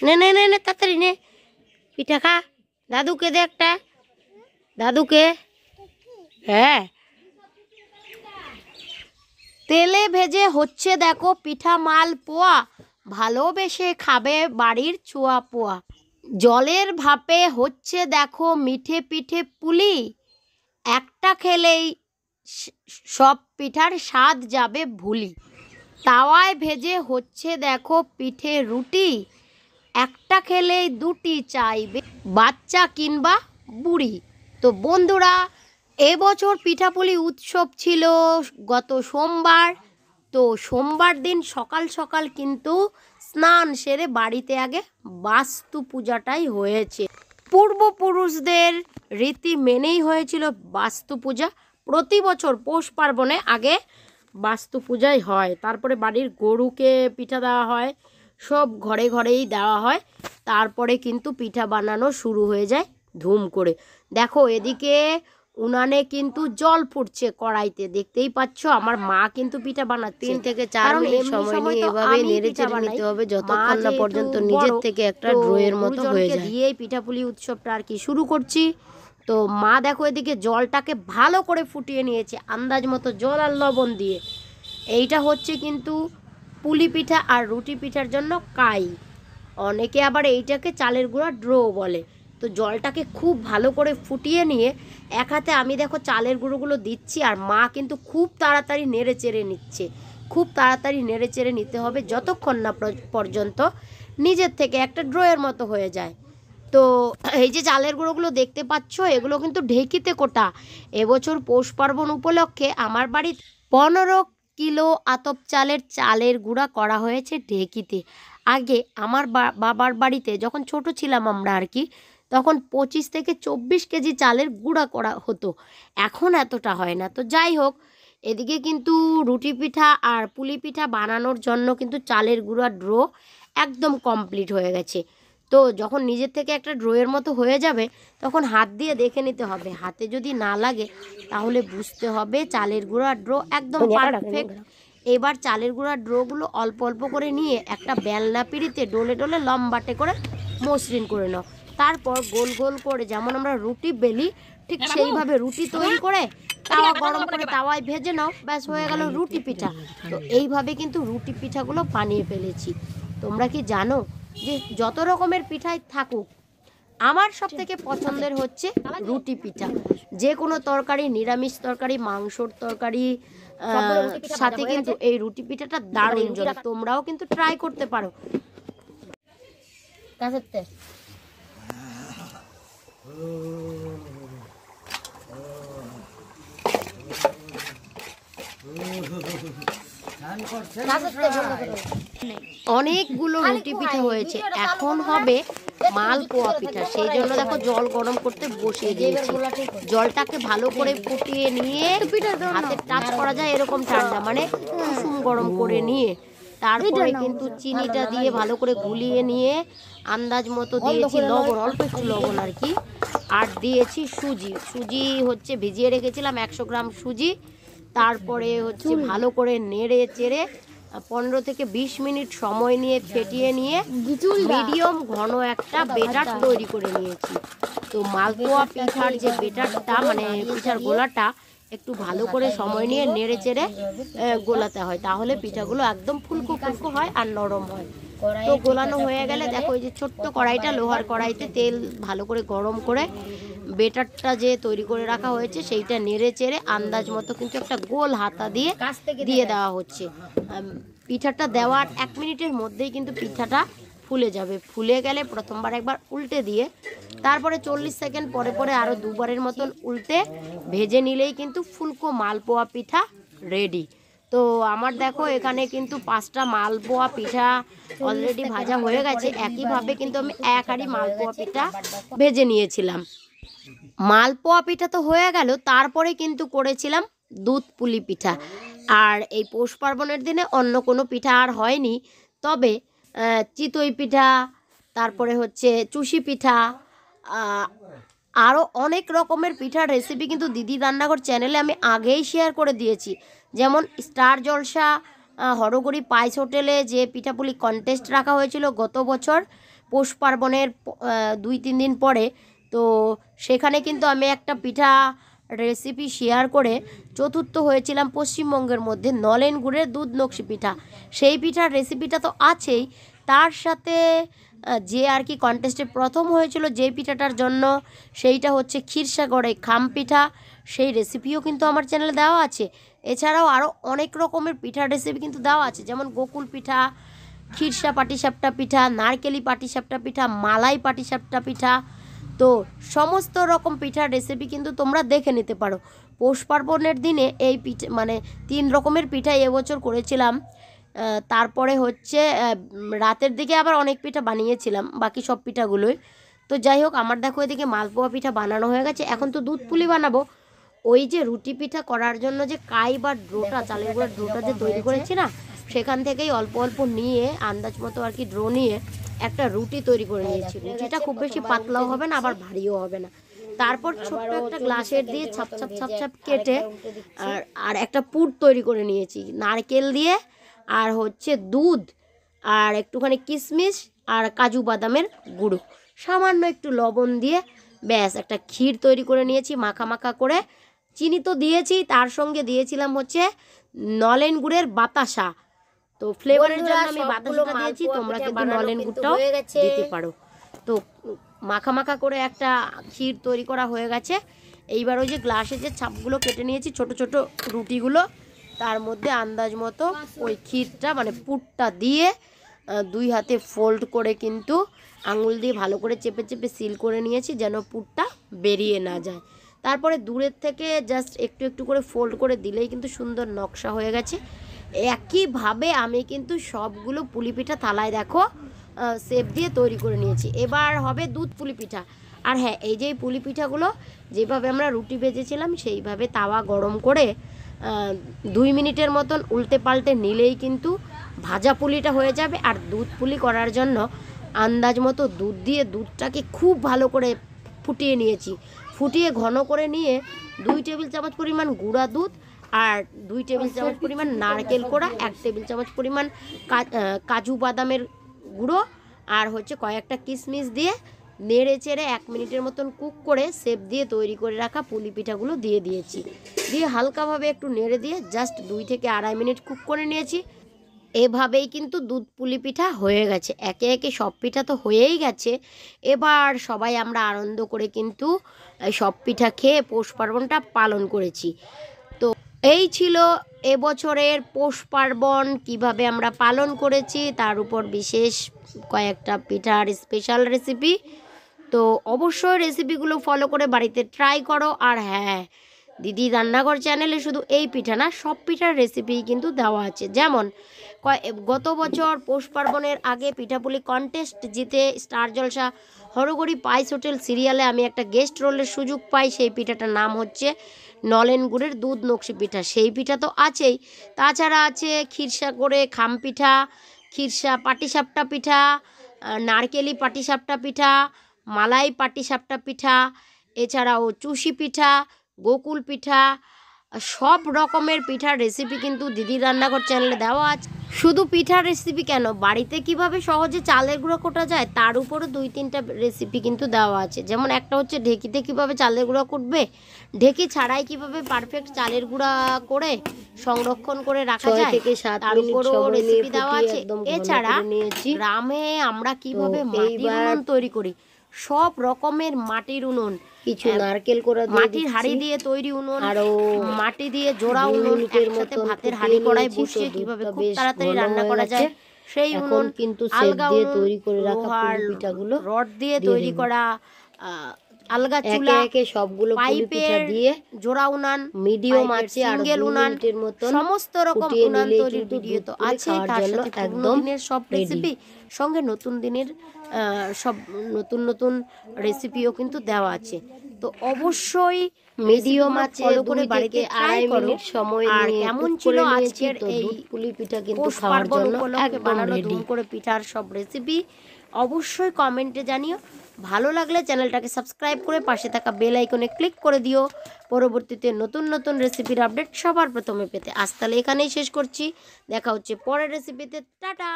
নে নে নে নে তাড়াতাড়ি নে, পিঠা খা। দাদুকে দে একটা, দাদুকে। হ্যাঁ, তেলে ভেজে হচ্ছে দেখো পিঠা মালপোয়া, ভালোবেসে খাবে বাড়ির চুয়া পোয়া। জলের ভাপে হচ্ছে দেখো মিঠে পিঠে পুলি, একটা খেলেই সব পিঠার স্বাদ যাবে ভুলি। তাওয়ায় ভেজে হচ্ছে দেখো পিঠে রুটি, একটা খেলেই দুটি চাইবে বাচ্চা কিংবা বুড়ি। তো বন্ধুরা, এবছর পিঠাপুলি উৎসব ছিল গত সোমবার। তো সোমবার দিন সকাল সকাল কিন্তু স্নান সেরে বাড়িতে আগে বাস্তু পূজাটাই হয়েছে। পূর্বপুরুষদের রীতি মেনেই হয়েছিল বাস্তু পূজা। প্রতি বছর পৌষ পার্বণে আগে বাস্তু পূজাই হয়, তারপরে বাড়ির গরুকে পিঠা দেওয়া হয়, সব ঘরে ঘরেই দেওয়া হয়, তারপরে কিন্তু পিঠা বানানো শুরু হয়ে যায় ধুম করে। দেখো এদিকে উনানে কিন্তু জল ফুটছে কড়াইতে, দেখতেই পাচ্ছ। আমার মা কিন্তু পিঠা বানাচ্ছে। 3 থেকে 4 মিনিট সময় নিয়ে এভাবে নেড়ে চেড়ে নিতে হবে যতক্ষণ না পর্যন্ত নিজের থেকে একটা ড্রয়ের মতো হয়ে যায়। দিয়েই পিঠাপুলি উৎসবটা আর কি শুরু করছি। তো মা দেখো এদিকে জলটাকে ভালো করে ফুটিয়ে নিয়েছে আন্দাজ মতো জল আর লবণ দিয়ে। এইটা হচ্ছে কিন্তু পুলি পিঠা আর রুটি পিঠার জন্য কাই। অনেকে আবার এইটাকে চালের গুঁড়া ড্রো বলে। তো জলটাকে খুব ভালো করে ফুটিয়ে নিয়ে এক হাতে আমি দেখো চালের গুঁড়োগুলো দিচ্ছি, আর মা কিন্তু খুব তাড়াতাড়ি নেড়ে চেড়ে নিচ্ছে। খুব তাড়াতাড়ি নেড়ে চেড়ে নিতে হবে যতক্ষণ না পর্যন্ত নিজের থেকে একটা ড্রয়ের মতো হয়ে যায়। তো এই যে চালের গুঁড়োগুলো দেখতে পাচ্ছ, এগুলো কিন্তু ঢেকিতে কোটা। এবছর পৌষ পার্বণ উপলক্ষে আমার বাড়ির 15 কিলো আতপ চালের গুঁড়া করা হয়েছে ঢেকিতে। আগে আমার বাবার বাড়িতে যখন ছোট ছিলাম আমরা আর কি, তখন 25 থেকে 24 কেজি চালের গুঁড়া করা হতো। এখন এতটা হয় না। তো যাই হোক, এদিকে কিন্তু রুটি পিঠা আর পুলি পিঠা বানানোর জন্য কিন্তু চালের গুঁড়া ড্রো একদম কমপ্লিট হয়ে গেছে। তো যখন নিজের থেকে একটা ড্রয়ের মতো হয়ে যাবে, তখন হাত দিয়ে দেখে নিতে হবে। হাতে যদি না লাগে তাহলে বুঝতে হবে চালের গুঁড়া ড্রো একদম পারফেক্ট। এবার চালের গুঁড়া ড্রোগুলো অল্প অল্প করে নিয়ে একটা বেলনা পিঁড়িতে ডলে ডলে লম্বাটে করে মসৃণ করে নাও। তারপর গোল গোল করে যেমন আমরা রুটি বেলি, ঠিক সেইভাবে রুটি তৈরি করে তাওয়া গরম করে তাওয়ায় ভেজে নাও, ব্যাস হয়ে গেল রুটি পিঠা। তো এইভাবে কিন্তু রুটি পিঠাগুলো বানিয়ে ফেলেছি। তোমরা কি জানো যে যত রকমের পিঠাই থাকুক, আমার সব থেকে পছন্দের হচ্ছে রুটি পিঠা। যে কোনো তরকারি, নিরামিষ তরকারি, মাংসর তরকারি সাথে কিন্তু এই রুটি পিঠাটা দারুণ জলে। তোমরাও কিন্তু ট্রাই করতে পারো। অনেকগুলো রুটি পিঠা হয়েছে, এখন হবে মালপোয়া পিঠা। সেই জন্য দেখো জল গরম করতে বসিয়ে দিয়েছি। জলটাকে ভালো করে ফুটিয়ে নিয়ে হাতে টাচ করা যায় এরকম ঠান্ডা, মানে কুসুম গরম করে নিয়ে তারপরে কিন্তু চিনিটা দিয়ে ভালো করে গুলিয়ে নিয়ে আন্দাজ মতো দিয়েছি লবণ, অল্প একটু লবণ আর কি, আর দিয়েছি সুজি হচ্ছে ভিজিয়ে রেখেছিলাম 100 গ্রাম সুজি। তারপরে হচ্ছে ভালো করে নেড়ে চেড়ে 15 থেকে 20 মিনিট সময় নিয়ে ফেটিয়ে নিয়ে মিডিয়াম ঘন একটা বেটার তৈরি করে নিয়েছি। তো মালপোয়া পিঠার যে বেটারটা, মানে পিঠার গোলাটা একটু ভালো করে সময় নিয়ে নেড়ে চেড়ে গোলাতে হয়, তাহলে পিঠাগুলো একদম ফুলকো ফুলকো হয় আর নরম হয়। তো গোলানো হয়ে গেলে দেখো এই যে ছোট্ট কড়াইটা, লোহার কড়াইতে তেল ভালো করে গরম করে বেটারটা যে তৈরি করে রাখা হয়েছে সেইটা নেড়ে চেড়ে আন্দাজ মতো কিন্তু একটা গোল হাতা দিয়ে দিয়ে দেওয়া হচ্ছে। পিঠাটা দেওয়ার 1 মিনিটের মধ্যেই কিন্তু পিঠাটা ফুলে যাবে। ফুলে গেলে প্রথমবার একবার উল্টে দিয়ে তারপরে 40 সেকেন্ড পরে পরে আরও 2বারের মতন উল্টে ভেজে নিলেই কিন্তু ফুলকো মালপোয়া পিঠা রেডি। তো আমার দেখো এখানে কিন্তু 5টা মালপোয়া পিঠা অলরেডি ভাজা হয়ে গেছে। একইভাবে কিন্তু আমি 1 হাঁড়ি মালপোয়া পিঠা ভেজে নিয়েছিলাম। মালপোয়া পিঠা তো হয়ে গেল, তারপরে কিন্তু করেছিলাম দুধ পুলি পিঠা। আর এই পৌষ পার্বণের দিনে অন্য কোনো পিঠা আর হয়নি, তবে চিতই পিঠা, তারপরে হচ্ছে চুষি পিঠা, আরও অনেক রকমের পিঠার রেসিপি কিন্তু দিদি রান্নাঘর চ্যানেলে আমি আগেই শেয়ার করে দিয়েছি। যেমন স্টার জলসা হরগড়ি পাইস হোটেলে যে পিঠাপুলি কন্টেস্ট রাখা হয়েছিল গত বছর পৌষ পার্বণের 2-3 দিন পরে। তো সেখানে কিন্তু আমি একটা পিঠা রেসিপি শেয়ার করে চতুর্থ হয়েছিলাম পশ্চিমবঙ্গের মধ্যে নলেন গুড়ের দুধ নকশি পিঠা। সেই পিঠার রেসিপিটা তো আছেই, তার সাথে যে আর কি কন্টেস্টে প্রথম হয়েছিল যে পিঠাটার জন্য, সেইটা হচ্ছে ক্ষীরসাগরে খাম পিঠা। সেই রেসিপিও কিন্তু আমার চ্যানেলে দেওয়া আছে। এছাড়াও আরও অনেক রকমের পিঠার রেসিপি কিন্তু দেওয়া আছে, যেমন গোকুল পিঠা, ক্ষীরসা পাটিসাপটা পিঠা, নারকেলি পাটিসাপটা পিঠা, মালাই পাটিসাপটা পিঠা। তো সমস্ত রকম পিঠার রেসিপি কিন্তু তোমরা দেখে নিতে পারো। পৌষ পার্বণের দিনে এই পিঠা মানে 3 রকমের পিঠা এবছর করেছিলাম। তারপরে হচ্ছে রাতের দিকে আবার অনেক পিঠা বানিয়েছিলাম, বাকি সব পিঠাগুলোই। তো যাই হোক, আমার দেখো এদিকে মালপোয়া পিঠা বানানো হয়ে গেছে। এখন তো দুধ পুলি বানাবো। ওই যে রুটি পিঠা করার জন্য যে কাই বা ড্রোটা, চালের গুঁড়ার ড্রোটা যে তৈরি করেছি না, সেখান থেকেই অল্প অল্প নিয়ে আন্দাজ মতো আর কি ড্রো নিয়ে একটা রুটি তৈরি করে নিয়েছি। রুটিটা খুব বেশি পাতলাও হবে না, আবার ভারীও হবে না। তারপর ছোট্ট একটা গ্লাসের দিয়ে ছাপ ছাপ ছাপ ছাপ কেটে আর একটা পুর তৈরি করে নিয়েছি নারকেল দিয়ে, আর হচ্ছে দুধ, আর একটুখানি কিশমিশ আর কাজু বাদামের গুঁড়ো, সামান্য একটু লবণ দিয়ে ব্যাস একটা ক্ষীর তৈরি করে নিয়েছি মাখা মাখা করে। চিনি তো দিয়েছি, তার সঙ্গে দিয়েছিলাম হচ্ছে নলেন গুড়ের বাতাসা। তো ফ্লেভারের জন্য আমি বাতাসাটা দিয়েছি, তোমরা কিন্তু নলেন গুড়টাও দিতে পারো। তো মাখা মাখা করে একটা ক্ষীর তৈরি করা হয়ে গেছে। এইবার ওই যে গ্লাসে যে ছাপগুলো কেটে নিয়েছি ছোট ছোট রুটিগুলো, তার মধ্যে আন্দাজ মতো ওই ক্ষীরটা মানে পুরটা দিয়ে 2 হাতে ফোল্ড করে কিন্তু আঙুল দিয়ে ভালো করে চেপে চেপে সিল করে নিয়েছি, যেন পুরটা বেরিয়ে না যায়। তারপরে দূরের থেকে জাস্ট একটু একটু করে ফোল্ড করে দিলেই কিন্তু সুন্দর নকশা হয়ে গেছে। একইভাবে আমি কিন্তু সবগুলো পুলি পিঠা থালায় দেখো শেপ দিয়ে তৈরি করে নিয়েছি। এবার হবে দুধ পুলি পিঠা। আর হ্যাঁ, এই যে পুলি পিঠাগুলো যেভাবে আমরা রুটি ভেজেছিলাম সেইভাবে তাওয়া গরম করে 2 মিনিটের মতন উল্টে পাল্টে নিলেই কিন্তু ভাজা পুলিটা হয়ে যাবে। আর দুধ পুলি করার জন্য আন্দাজ মতো দুধ দিয়ে দুধটাকে খুব ভালো করে ফুটিয়ে নিয়েছি। ফুটিয়ে ঘন করে নিয়ে 2 টেবিল চামচ পরিমাণ গুঁড়া দুধ আর 2 টেবিল চামচ পরিমাণ নারকেল কোড়া, 1 টেবিল চামচ পরিমাণ কাজু বাদামের গুঁড়ো আর হচ্ছে কয়েকটা কিশমিশ দিয়ে নেড়ে চেড়ে 1 মিনিটের মতন কুক করে শেপ দিয়ে তৈরি করে রাখা পুলি পিঠাগুলো দিয়ে দিয়েছি। দিয়ে হালকাভাবে একটু নেড়ে দিয়ে জাস্ট 2 থেকে 2.5 মিনিট কুক করে নিয়েছি। এভাবেই কিন্তু দুধ পুলি পিঠা হয়ে গেছে। একে একে সব পিঠা তো হয়েই গেছে। এবার সবাই আমরা আনন্দ করে কিন্তু সব পিঠা খেয়ে পৌষ পার্বণটা পালন করেছি। তো এই ছিল এবছরের পৌষ পার্বণ কীভাবে আমরা পালন করেছি, তার উপর বিশেষ কয়েকটা পিঠার স্পেশাল রেসিপি। তো অবশ্যই রেসিপিগুলো ফলো করে বাড়িতে ট্রাই করো। আর হ্যাঁ, দিদি রান্নাঘর চ্যানেলে শুধু এই পিঠা না, সব পিঠার রেসিপি কিন্তু দেওয়া আছে। যেমন গত বছর পৌষ পার্বণের আগে পিঠাপুলি কন্টেস্ট জিতে স্টার জলসা হরগড়ি পাইস হোটেল সিরিয়ালে আমি একটা গেস্ট রোলের সুযোগ পাই। সেই পিঠাটার নাম হচ্ছে নলেন গুড়ের দুধ নকশি পিঠা। সেই পিঠা তো আছেই, তাছাড়া আছে ক্ষীরসাগরে খাম পিঠা, ক্ষীরসা পাটিসাপটা পিঠা, নারকেলি পাটিসাপটা পিঠা, মালাই পাটিসাপটা পিঠা, এছাড়াও চুষি পিঠা, গোকুল পিঠা, সব রকমের পিঠার রেসিপি কিন্তু দিদির রান্নাঘর চ্যানেলে দেওয়া আছে। শুধু পিঠার রেসিপি কেন, বাড়িতে কিভাবে সহজে চালের গুঁড়ো কোটা যায় তার উপরও 2-3টা রেসিপি কিন্তু দেওয়া আছে। যেমন একটা হচ্ছে ঢেকিতে কিভাবে চালের গুঁড়ো কুটবে, ঢেকি ছাড়াই কিভাবে পারফেক্ট চালের গুঁড়া করে সংরক্ষণ করে রাখা যায় তার উপরও রেসিপি দেওয়া আছে। এছাড়া গ্রামে আমরা কিভাবে মাটির উনুন তৈরি করি, সব রকমের মাটির উনুন, কিছু নারকেল কোড়া মাটির হাঁড়ি দিয়ে তৈরি উনুন, আরো মাটি দিয়ে জোড়া উনুন, একসাথে ভাতের হাঁড়ি কড়াই বসিয়ে কিভাবে খুব তাড়াতাড়ি রান্না করা যায় সেই উনুন কিন্তু আলগা দিয়ে তৈরি করে রাখা পিঠাগুলো, রড দিয়ে তৈরি করা আলগা চুলা, একে সবগুলো পাইপের দিয়ে জোড়া উনান, মিডিয়াম আছে আর সিঙ্গেল উনান, সমস্ত রকম উনান তৈরির ভিডিও তো আছে। তার সাথে একদম সব রেসিপি সঙ্গে নতুন দিনের সব নতুন নতুন রেসিপিও কিন্তু দেওয়া আছে। তো অবশ্যই মিডিয়াম আছে ফলো করে বাড়িতে 2.5 মিনিট সময় নিয়ে। আর কেমন ছিল আজকের এই পুলি পিঠা কিন্তু খাওয়ার জন্য একদম রেডি করে পিঠার সব রেসিপি অবশ্যই কমেন্টে জানিও। ভালো লাগলে চ্যানেলটাকে সাবস্ক্রাইব করে পাশে থাকা বেল আইকনে ক্লিক করে দিও পরবর্তীতে নতুন নতুন রেসিপির আপডেট সবার প্রথমে পেতে। আজ তাহলে এখানেই শেষ করছি, দেখা হচ্ছে পরের রেসিপিতে। টাটা।